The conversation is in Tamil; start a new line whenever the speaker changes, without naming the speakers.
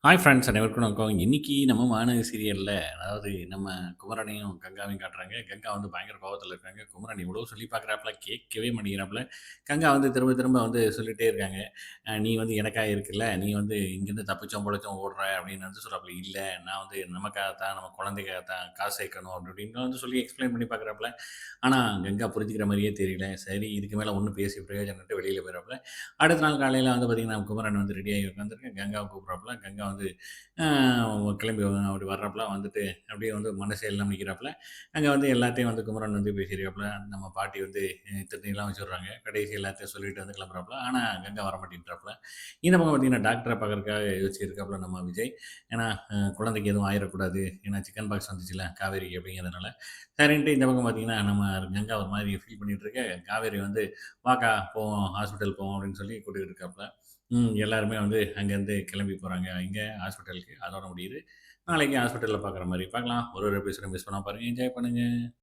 ஹாய் ஃப்ரெண்ட்ஸ் அனைவருக்கும் வணக்கம். இன்னைக்கு நம்ம வானதி சீரியல்ல அதாவது நம்ம குமரனையும், கங்காவையும் காட்டுறாங்க. கங்கா வந்து பயங்கர கோவத்துல இருக்காங்க. குமரன் எவ்வளவோ சொல்லி பார்க்குறாப்புல, கேட்கவே மாட்டேங்கிறாப்புல. கங்கா வந்து திரும்ப திரும்ப வந்து சொல்லிட்டே இருக்காங்க. "நீ வந்து எனக்காக இருக்கல்ல, நீ வந்து இங்கேருந்து தப்பிச்சோம், பொழச்சோம் ஓடுற" அப்படின்னு வந்து சொல்றாப்புல. "இல்ல, நான் வந்து நமக்காக தான், நம்ம குழந்தைக்காக தான் காசு சேர்க்கணும்" அப்படி இப்படின்னு வந்து சொல்லி எக்ஸ்பிளைன் பண்ணி பார்க்குறாப்புல. ஆனா கங்கா புரிஞ்சுக்கிற மாரியே தெரியல. சரி இதுக்கு மேல ஒண்ணும் பேசி பிரயோஜனம் இல்லன்ட்டு வெளியில போயிறாப்புல. அடுத்த நாள் காலையில வந்து பார்த்தீங்கன்னா, குமரன் வந்து ரெடியாகி உட்காந்துருக்கு. கங்காவ கூப்பிடுறாப்புல. கங்கா வந்து அ கிளம்பி அப்படி வர்றாப்புல. வந்துட்டு அப்படியே வந்து மனசே இல்லாம நிற்கிறாப்புல. அங்க வந்து எல்லாத்தையும் வந்து குமரன் வந்து பேசியிருக்காப்புல. நம்ம பாட்டி வந்து திருநீர்லாம் வச்சுடுறாங்க. கடைசி எல்லாத்தையும் சொல்லிட்டு வந்து கிளம்புறாப்புல. ஆனா கங்கா வரமாட்டேன்றாப்புல. இந்த பக்கம் பார்த்தீங்கன்னா, டாக்டர பார்க்கறதுக்காக யோசிச்சிருக்காப்புல நம்ம விஜய். ஏன்னா குழந்தைக்கு எதுவும் ஆயிறக்கூடாது. ஏன்னா சிக்கன் பாக்ஸ் வந்துச்சுல்ல காவேரிக்கு அப்படிங்கிறதுனால. சரின்ட்டு இந்த பக்கம் பார்த்தீங்கன்னா, நம்ம கங்கா ஒரு மாதிரி ஃபீல் பண்ணிட்டு இருக்க, காவேரி வந்து "வாக்கா போவோம், ஹாஸ்பிட்டல் போவோம்" அப்படின்னு சொல்லி கூட்டிட்டு இருக்காப்புல. எல்லாருமே வந்து அங்கேருந்து கிளம்பி போறாங்க. எங்க ஹாஸ்பிட்டலுக்கு. அதோட முடியுது. நாளைக்கு ஹாஸ்பிட்டல்ல பார்க்குற மாரி பார்க்கலாம். ஒரு ஒரு எபிசோட மிஸ் பண்ணாம பாருங்க. என்ஜாய் பண்ணுங்க.